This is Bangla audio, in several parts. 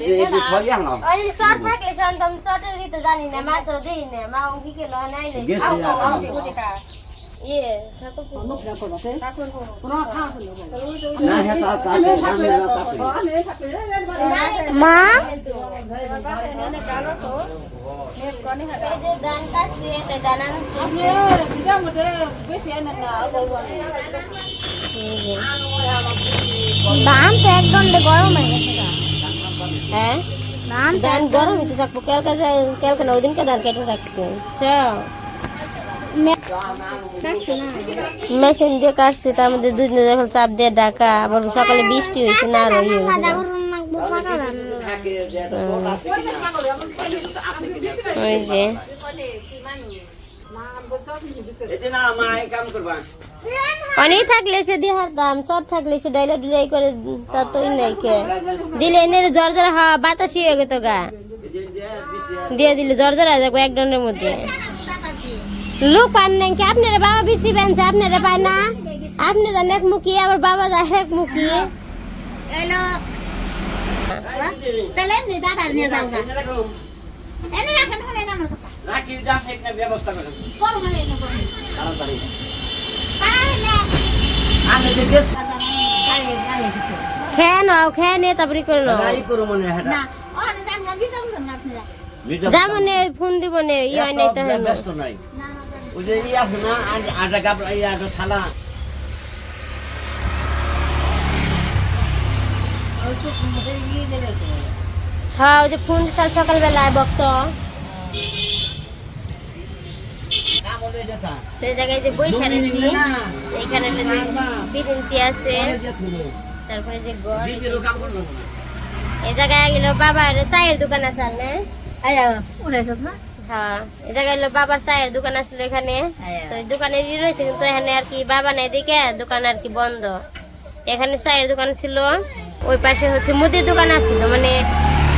যে সরি আনলাম ওই চট থাকলে সন্তম চটেরই তো জানি না মা তো দেই না মা কি কে লয় নাই রে ইয়ে ঠাকুর না হ্যাঁ মা দান কাটছে এটা জানান দাম তো এক ঘন্টা গরম হয়ে গেছে হ্যাঁ দান গরম হতে থাকবো কালকে না ওই দিনকে দান কেটে থাকতো মেশিন দিয়ে কাটছে তার মধ্যে দুদিনে যখন চাপ দিয়ে ঢাকা আবার সকালে বৃষ্টি হয়েছে না আরো ইয়ে ওই যে অনেক থাকলে সে দিয়ে হারতাম চট থাকলে সে ডাইলা ডুলাই করে তা তো নাই কে দিলে এনে জ্বর জ্বর হাওয়া বাতাসি হয়ে গেত গা দিয়ে দিলে জ্বর জ্বর হয়ে যাবো এক দণ্ডের মধ্যে লোক পান নাই কি আপনারা বাবা বেশি বানছে আপনারা পায় না আপনি যান এক মুখী আবার বাবা যায় এক মুখী এলো তাহলে নি দাদা নিয়ে যাও গা এনে রাখেন হলে না আমার কথা রাখি দাম একটা ব্যবস্থা করেন করো মানে না করো তাড়াতাড়ি তাহলে না আমি যে দেশ খেয়ে নাও খেয়ে নিয়ে তারপরে করে নাও গাড়ি করো মনে হয় না ওখানে যান না দিতাম না আপনারা যেমন ফোন দিব নে ইয়ে নাই তো হলো ব্যস্ত নাই ওই যে ই আছে না আটা কাপড় ই আটা ছালা হ্যাঁ ওই যে ফোন কাল সকালবেলায় বক্ত সেই জায়গায় যে বই ছাড়েছি এইখানে বিরিঞ্চি আছে তারপরে যে গড় এই জায়গায় গেল বাবার চায়ের দোকান আছে না হ্যাঁ এই জায়গায় গেল বাবার চায়ের দোকান আছিল এখানে তো দোকানে রয়েছে কিন্তু এখানে আর কি বাবা নাই দেখে দোকান আর কি বন্ধ এখানে চায়ের দোকান ছিল ওই পাশে হচ্ছে মুদির দোকান আছিল মানে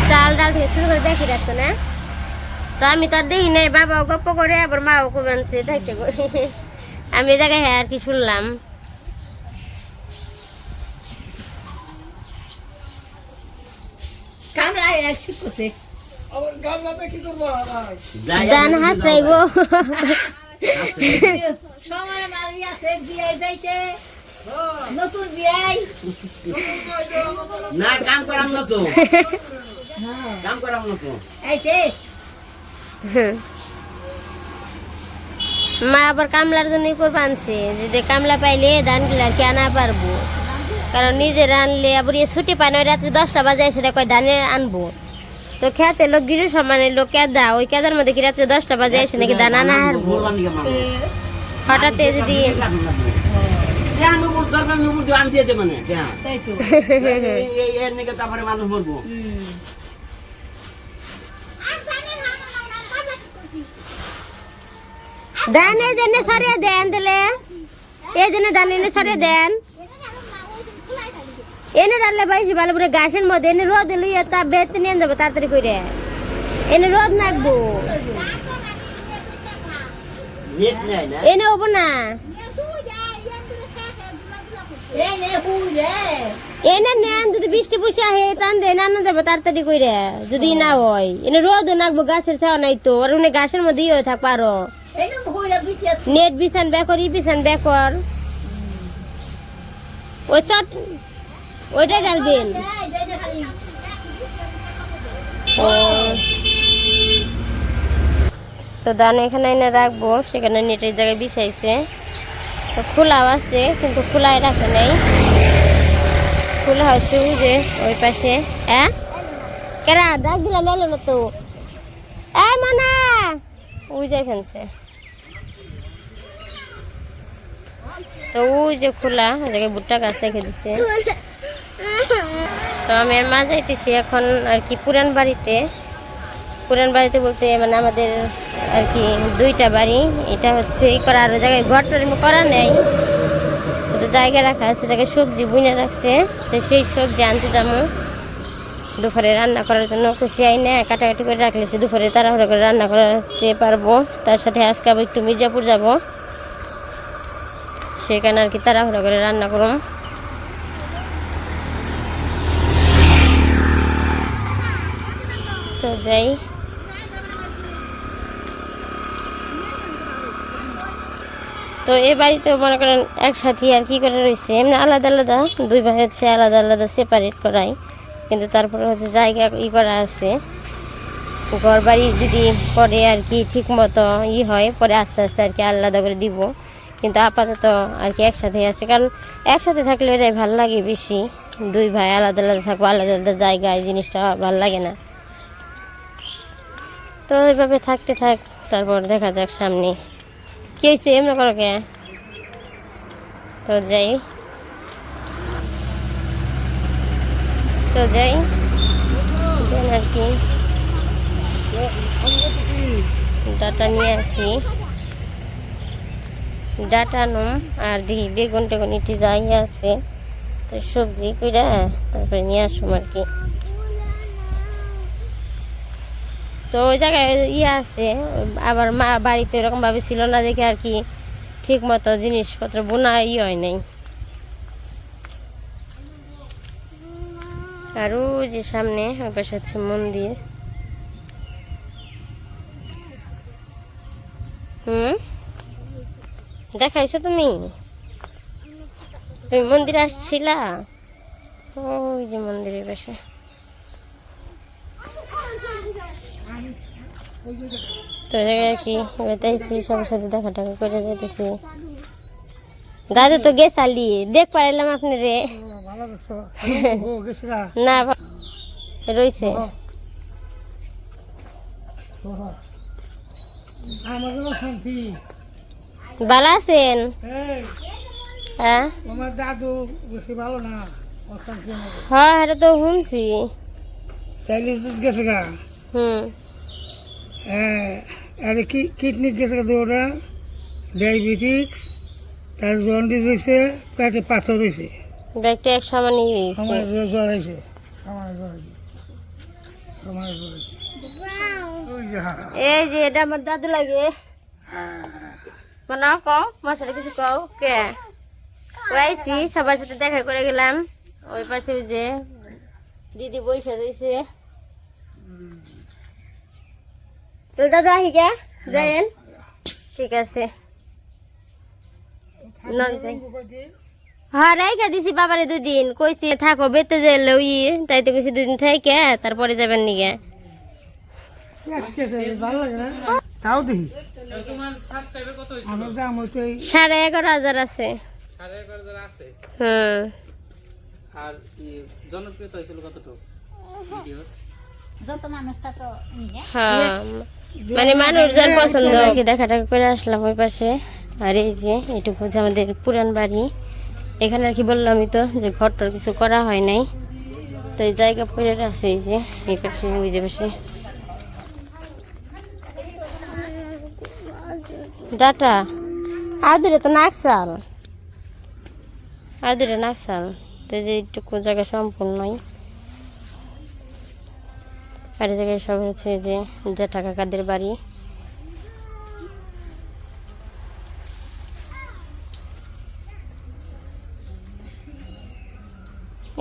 চাল ডাল থেকে শুরু করে দেখি রাখতো না তো আমি তার দেখি নাই বাবাও গপ্প করে আবার মাও কমানছে থাকতে আমি এই জায়গায় হ্যাঁ আর কি শুনলাম দান হাসাইব নতুন বিয়াই না কাম করাম না তো কাম করাম না তো মা আবার কামলার জন্য করবো আনছে যদি কামলা পাইলে ধান গুলা কি আনা পারবো কারণ নিজে রানলে আবার ছুটি পায় না রাত্রে 10টা বাজে সেটা কয় ধানে আনবো তো খেতে লোক গিরু সমানে লোক কেদা ওই কেদার মধ্যে কি রাত্রে 10টা বাজে এসে নাকি ধান আনা হারবো হঠাৎ যদি মানুষ মরবো ধান এই জন্য সরিয়ে দেন দিলে এই জন্য ধান এনে সরিয়ে দেন এনে ডাললে বাইছি ভালো করে গাছের মধ্যে এনে রোদ লইয়া তা বেত নিয়ে যাবো তাড়াতাড়ি করে এনে রোদ নাকবো এনে হবো না এনে নেন যদি বৃষ্টি পুষে আহে টান দেন আনা যাবো তাড়াতাড়ি করে যদি না হয় এনে রোদ নাকবো গাছের ছাওয়া নাই তো আর উনি গাছের মধ্যে ইয়ে থাক পারো নেট বিছান বেকর ই বিছান বেকর ওই চট ওইটা ডালবেন তো দান এখানে এনে রাখবো সেখানে নেটের জায়গায় বিছাইছে তো খোলাও আছে কিন্তু খোলায় রাখে নাই খোলা হচ্ছে ওই যে ওই পাশে হ্যাঁ কেরা ডাক দিলাম এলো না তো মানা ওই যাই ফেলছে তো ওই যে খোলা ওই জায়গায় ভুট্টা গাছ রেখে দিচ্ছে তো আমি আর মা যাইতেছি এখন আর কি পুরান বাড়িতে বলতে মানে আমাদের আর কি 2টা বাড়ি এটা হচ্ছে এই করা আরো জায়গায় ঘরটার করা নেই তো জায়গা রাখা আছে জায়গায় সবজি বুনে রাখছে তো সেই সবজি আনতে যাবো দুপুরে রান্না করার জন্য খুশি আই না কাটাকাটি করে রাখলে সে দুপুরে তাড়াহুড়ো করে রান্না করতে পারবো তার সাথে আজকে আবার একটু মির্জাপুর যাব সেখানে আর কি তাড়াহুড়ো করে রান্না করুন তো যাই। তো এই বাড়িতে মনে করেন একসাথে আর কি করে রয়েছে, এমনি আলাদা আলাদা, দুই ভাই হচ্ছে আলাদা আলাদা সেপারেট করাই, কিন্তু তারপরে হচ্ছে জায়গা করা আছে। ঘর বাড়ি যদি পরে আর কি ঠিক মতো হয়, পরে আস্তে আস্তে আর কি আলাদা করে দিব, কিন্তু আপাতত আর কি একসাথে আছে। কারণ একসাথে থাকলে এটাই ভালো লাগে বেশি, দুই ভাই আলাদা আলাদা থাকবো, আলাদা আলাদা জায়গায়, জিনিসটা ভালো লাগে না। তো এইভাবে থাকতে থাক, তারপর দেখা যাক সামনে কি হয়েছে। এমন করো কে? তো যাই আর কি ডাটা নিয়ে আসি, ডাটা নুম আর দেখি বেগুন টেগুন ইটি যাই আছে, তো সবজি কইরা তারপরে নিয়ে আসুম আর কি। তো ওই জায়গায় আছে, আবার মা বাড়িতে এরকম ভাবে ছিল না দেখে আর কি ঠিক মতো জিনিসপত্র বোনা হয় নাই। আর ওই যে সামনে ওই পাশে হচ্ছে মন্দির। দেখাইছো তুমি মন্দিরে আসছিলা? ওই যে মন্দিরের পাশে। তো জায়গায় কি বেতাইছি, সবার সাথে দেখা টাকা করে যেতেছি। দাদু তো গেছালি, দেখ পারলাম আপনারে না রয়েছে। ভালো আছেন? হ্যাঁ হ্যাঁ, এটা তো শুনছি। কিডনি গেছে ওরা, ডায়াবেটিক্স, তার জন্ডিস হয়েছে, পেটে পাথর হয়েছে, ব্যাগটা এক সমানই জ্বর হয়েছে, এই যে এটা আমার দাদু লাগে। মানে কও মাছের কিছু কও কে আইসি, সবার সাথে দেখা করে গেলাম। ওই পাশে ওই যে দিদি বইসা রয়েছে। তো দাদা আহি কে যাইন, ঠিক আছে। হ্যাঁ রাইখা দিছি বাবারে 2 দিন, কইছি থাকো বেতে যাইলে ওই তাই তো কইছি 2 দিন থেকে তারপরে যাবেন নিগে। ভালো লাগে না তাও দেখি। 11,500 আছে। হ্যাঁ, আর জনপ্রিয়তা হয়েছিল কতটুকু? হ্যাঁ মানে মানুষজন পছন্দ। দেখা টাকা করে আসলাম ওই পাশে। আর এই যে এটুকু হচ্ছে আমাদের পুরান বাড়ি। এখানে আর কি বললাম আমি তো যে ঘরটার কিছু করা হয় নাই, তো এই জায়গা পড়ে আছে। এই যে এই পাশে ওই যে পাশে ডাটা আর দূরে তো নাকসাল, আর দূরে নাকসাল। তো যে এইটুকু জায়গা সম্পূর্ণই। আর এই জায়গায় সব হচ্ছে যে জেঠা কাকাদের বাড়ি।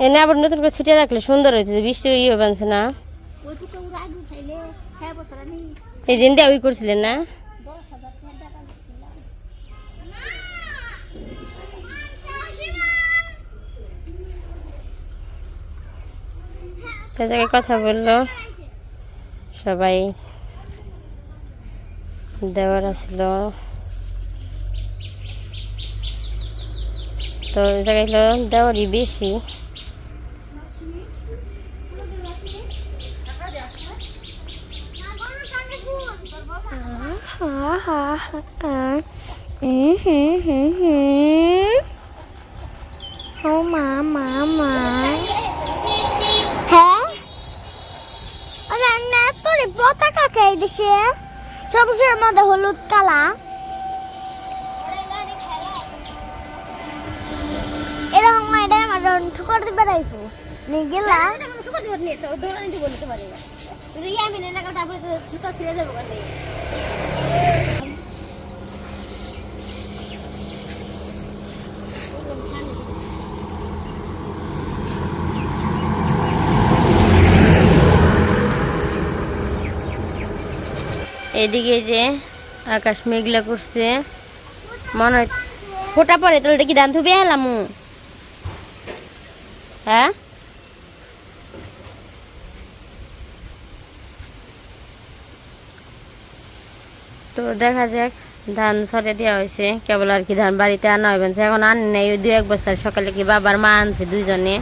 এনে আবার নতুন করে ছিটে রাখলে সুন্দর হয়েছে, বৃষ্টি বানছে না। এই দিন দিয়ে ওই করছিলেন না? জায়গায় কথা বললো সবাই, দেওয়ার আসছিল। তো জায়গায় হলো দেওয়ারই বেশি। ও মা মা মা, হ্যাঁ রান্না তোর পতাকা খেয়ে দিছে, সবুজের মধ্যে হলুদ কালা। এরকম এটা আমার ঠুকর দিবে রাইফু নি গেলা ঠুকর দিবে নি তো দৌড়ানি দিব না তোমারে যদি আমি না কাল তারপরে তো ঠুকর ফিরে যাব কেন। এদিকে যে আকাশ মেঘলা করছে, মনে হয় ফোটা পরে তাহলে কি ধান থুবে এলাম। হ্যাঁ তো দেখা যাক, ধান ছড়ে দেওয়া হয়েছে, কেবল আর কি ধান বাড়িতে আনা হইবেন, এখন আনি নাই। ওই 2-1 বস্তা সকালে কি বাবার মা আনছে দুইজনে।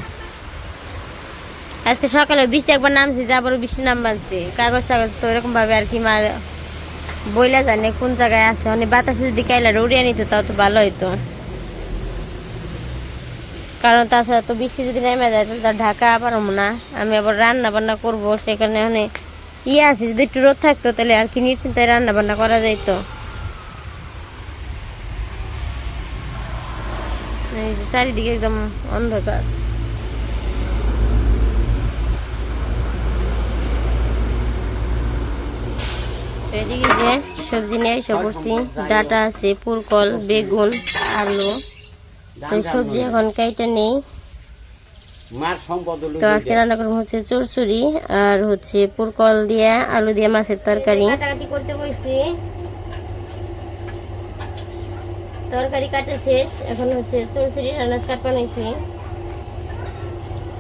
আজকে সকালে বৃষ্টি একবার নামছে, যাবারও বৃষ্টি নাম বানছে, কাগজ টাগজ তো এরকম ভাবে আর কি মা বইলা জানে কোন জায়গায় আছে। মানে বাতাসে যদি কাইলাটা উড়িয়ে নিত তাও তো ভালো হইতো, কারণ তাছাড়া তো বৃষ্টি যদি নেমে যায় তাহলে তার ঢাকা পারবো না। আমি আবার রান্না বান্না করবো, সেখানে মানে আছে, যদি একটু রোদ থাকতো তাহলে আর কি নিশ্চিন্তায় রান্না বান্না করা যাইতো। এই যে চারিদিকে একদম অন্ধকার। এদিকে যে সবজি নিয়ে এসে করছি, ডাটা আছে, পুরকল, বেগুন, আলু। তো সবজি এখন কাইটা নেই। তো আজকে রান্না করবো হচ্ছে চচ্চড়ি আর হচ্ছে পুরকল দিয়ে আলু দিয়ে মাছের তরকারি। কাটাকাটি করতে বসছি, তরকারি কাটা শেষ, এখন হচ্ছে চচ্চড়ি রান্না স্টার্ট বানাইছি।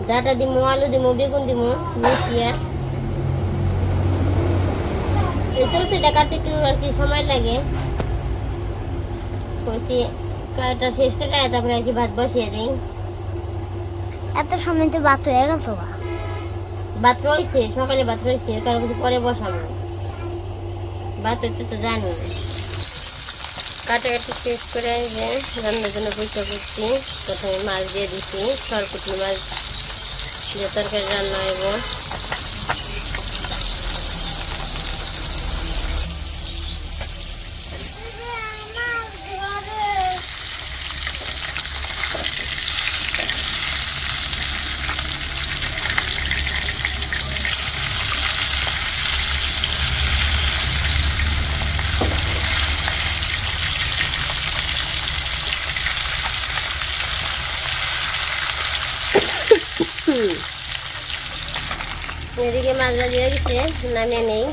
ডাটা দিমু, আলু দিমু, বেগুন দিমু মিশিয়ে। এই চচ্চড়িটা কাটতে একটু আর কি সময় লাগে, হচ্ছে কাটা শেষ করে তারপরে আর কি ভাত বসিয়ে দিই। এত সময় তো ভাত হয়ে গেছে। ভাত রয়েছে, সকালে ভাত রয়েছে, কারো কিছু পরে বসাবো। ভাত হইতে তো জানি। কাটাকাটি শেষ করে যে রান্নার জন্য পয়সা করছি। প্রথমে মাছ দিয়ে দিচ্ছি, সরপুটি মাছ দিয়ে তরকারি রান্না হইব। এদিকে মাছ ভাজি হয়ে গেছে, নামিয়ে নেই।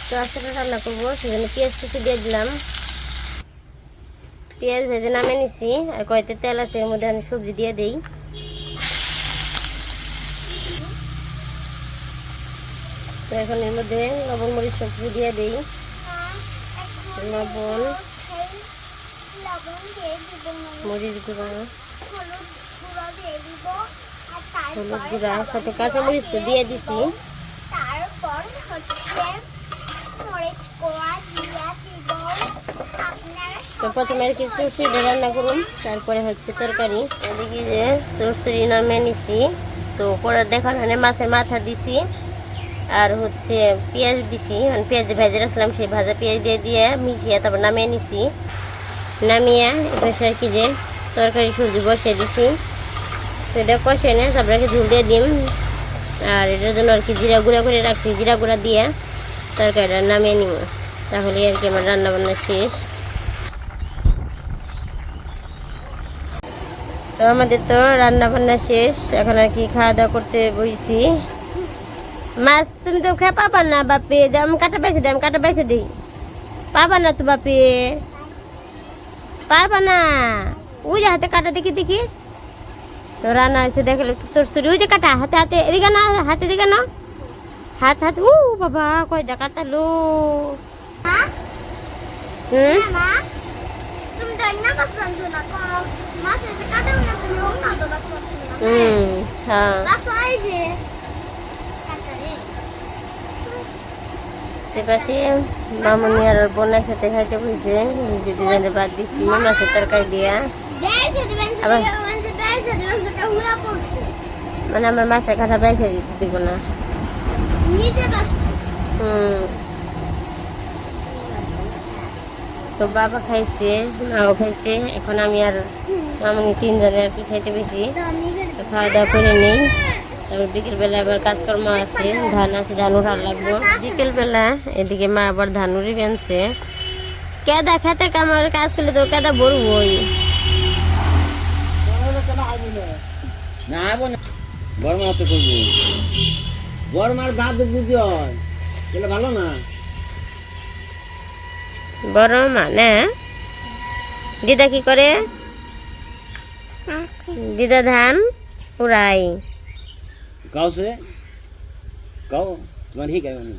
তো আস্তে রান্না করবো, সেজন্য পেঁয়াজ কুচি দিয়ে দিলাম। পেঁয়াজ ভেজে নামিয়ে নিছি, আর কয়েকটা তেল আছে, এর মধ্যে আমি সবজি দিয়ে দিই। তো এখন এর মধ্যে লবণ মরিচ সবজি দিয়ে দিই। লবণ, মরিচ গুঁড়া, হলুদ গুঁড়া, সাথে কাঁচামরিচ তো দিয়ে দিছি। তারপর হচ্ছে মরিচ কোয়া দিয়া দিব। তো প্রথমে আর কি চচ্চড়ি রান্না করুন, তারপরে হচ্ছে তরকারি। এদিকে যে চচ্চড়ি নামিয়ে নিছি, তো পরে দেখার হয় মাছের মাথা দিছি, আর হচ্ছে পেঁয়াজ দিছি, মানে পেঁয়াজ ভেজে রাখলাম, সেই ভাজা পেঁয়াজ দিয়ে মিশিয়ে তারপর নামিয়ে নিছি। নামিয়ে এবার আর কি যে তরকারি সবজি বসিয়ে দিছি। তো এটা কষে নিয়ে তারপরে ঝুল দিয়ে দিম। আর এটার জন্য আর কি জিরা গুঁড়া করে রাখছি, জিরা গুঁড়া দিয়ে তরকারিটা নামিয়ে নিব, তাহলে আর কি আমার রান্না বান্না শেষ। তো আমাদের তো রান্না বান্না শেষ, এখন আর কি খাওয়া দাওয়া করতে বসছি। মাছ তুমি তো খেয়ে পাবা না বাপে, আমি কাটা বাইছে দিই, পাবা না তো বাপে, পারবা না। ওই যে হাতে কাটা দেখি। তো রান্না হয়েছে দেখলে চচ্চড়ি, ওই যে কাটা হাতে এদিকে না, হাতে দিকে না, হাত ও বাবা কয়টা কাটালো। মামুনি আর বোন একসাথে খাইতে বসে, দুজনে বাদ দিচ্ছি মাছের তরকারি দিয়া। মানে আমার মাছের কাঁটা বেঁচে দিতে দিব না। তো বাবা খাইছে, মাও খাইছে, এখন আমি আর মামুনি তিনজনে আর কি খাইতে বেশি। তো খাওয়া দাওয়া করে নেই, তারপর বিকেলবেলা আবার কাজকর্ম আছে, ধান আছে, ধান উঠার লাগবো বিকেলবেলা। এদিকে মা আবার ধান উড়ি বেনছে। কেদা খেতে আমার কাজ করলে তো কেদা বড়বই। বড় মার দাদু দিদি হয় তাহলে ভালো না। বড় মা না, দিদা কি করে? দিদা ধান উড়াই। কাউছে কাউ তোমার ঠিক আছে মানে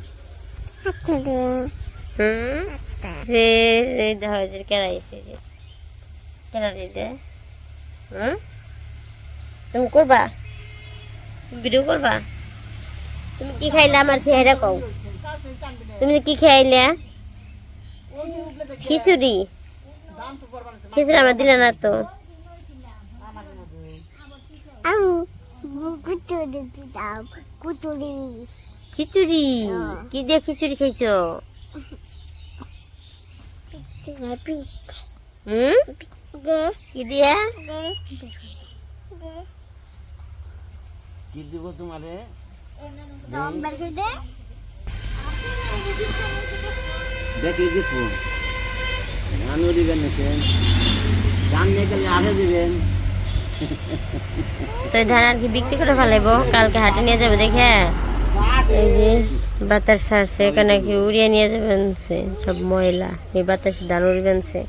সে কেরাইছে কেরা দিদে। তুমি করবা, ভিডিও করবা? তুমি কি খাইলে আমার খেয়ে কও? তুমি কি খাইলে? খিচুড়ি। খিচুড়ি আমার দিলে না তো। খিচুড়ি কি দিয়ে খিচুড়ি খাইছো? কি দিয়ে? কি দিব তোমারে? দেখি দেখো ধানও দিবেন ধান নিয়ে গেলে আরে দিবেন। তো ধান আর কি বিক্রি করে ফেলাইবো, কালকে হাটে নিয়ে যাবে দেখে। এই যে বাতাস ছাড়ছে, এখানে কি উড়িয়ে নিয়ে যাবেন সব ময়লা, এই বাতাস ধান উড়বেনছে।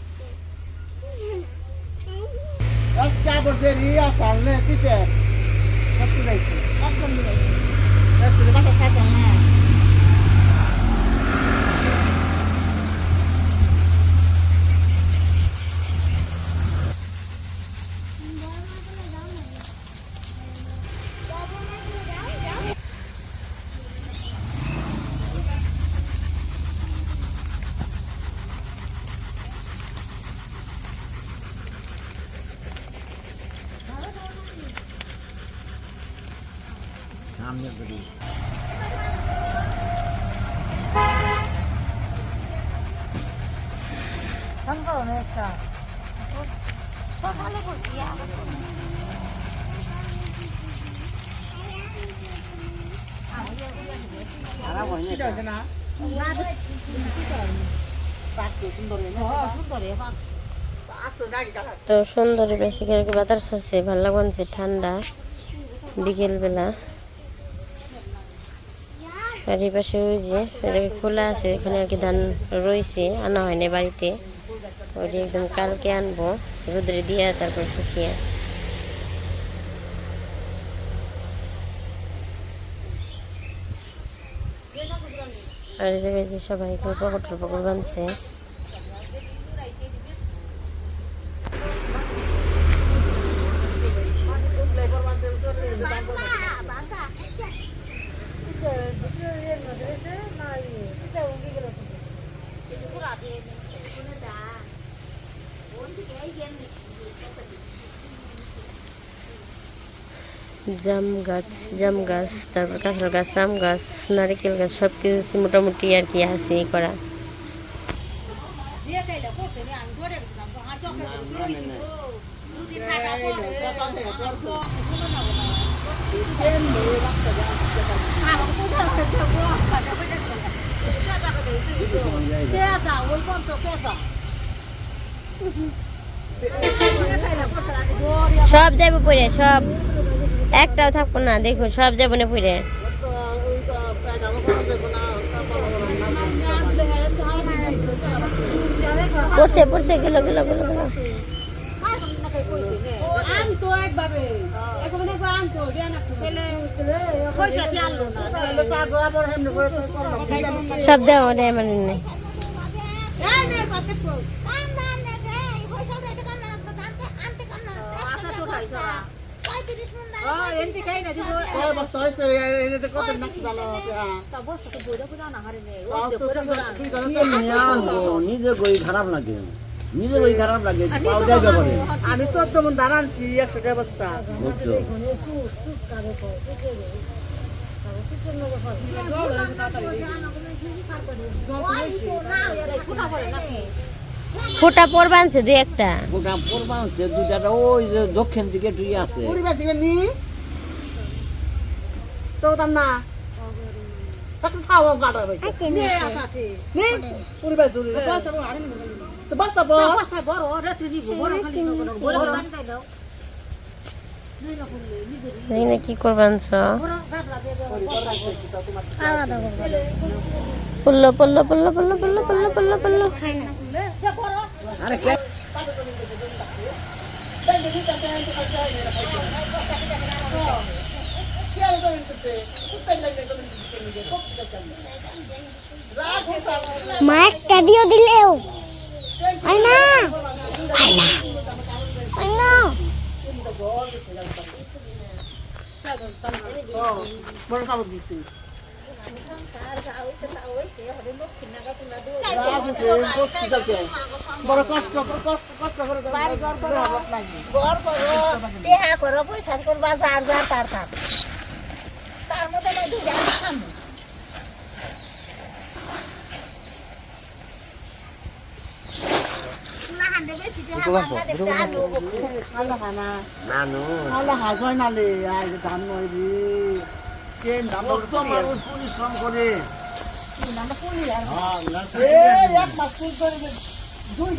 সামনে দিদি তো সুন্দর বেশি করে বাতাস ছাড়ছে, ভালো লাগছে, ঠান্ডা বিকেল বেলা। আর এই পাশে ওই যে এটাকে খোলা আছে, এখানে আর কি ধান রয়েছে, আনা হয়নি বাড়িতে। ওইটা একদম কালকে আনবো রোদ্রে দিয়ে, তারপর শুকিয়ে। আর এই জায়গায় যে সবাই পকর বানছে। জাম গাছ, তারপর কাঁঠাল গাছ, আম গাছ, নারিকেল গাছ, সব কিছু মোটামুটি আর কি আছে করা। সব যাবো পরে, সব একটাও থাকবো না, দেখো সব যাবো না পরে। পড়ছে গেল। সব দেওয়া মানে নেই। নিজে গই খারাপ লাগে, আমি 14 মন ধান আনছি, 100 বস্তা। ফোটা পড়বা আনছে দুই একটা, ফোটা পড়বা আনছে দুইটা, ওই যে দক্ষিণ দিকে দুই আছে। তো দাম না খাওয়া গাড়া হয়েছে পরিবার জুড়ে বস্তা বড় এখানে কি করবেন আলাদা করবো পড়লো পড়লো পড়লো পড়লো পড়লো পড়লো পড়লো পড়লো আরে কে মা একটা দিও দিলেও আই না আই না আই না বড় কাপড় দিছি বড় কষ্ট কষ্ট কষ্ট করে বাড়ি ঘর করো ঘর করো টেহা করো পয়সা করবা যার যার তার তার তার মধ্যে নাই দুই জায়গা সামনে না হান্ডে বেশি টেহা ভাঙা দেখতে আলু খালা খানা নানু খালা হাজয় নালে আই ধান নই রে কেন দাম তোমার পরিশ্রম করে নাম পুলি আর হ্যাঁ এক মাস করে দুই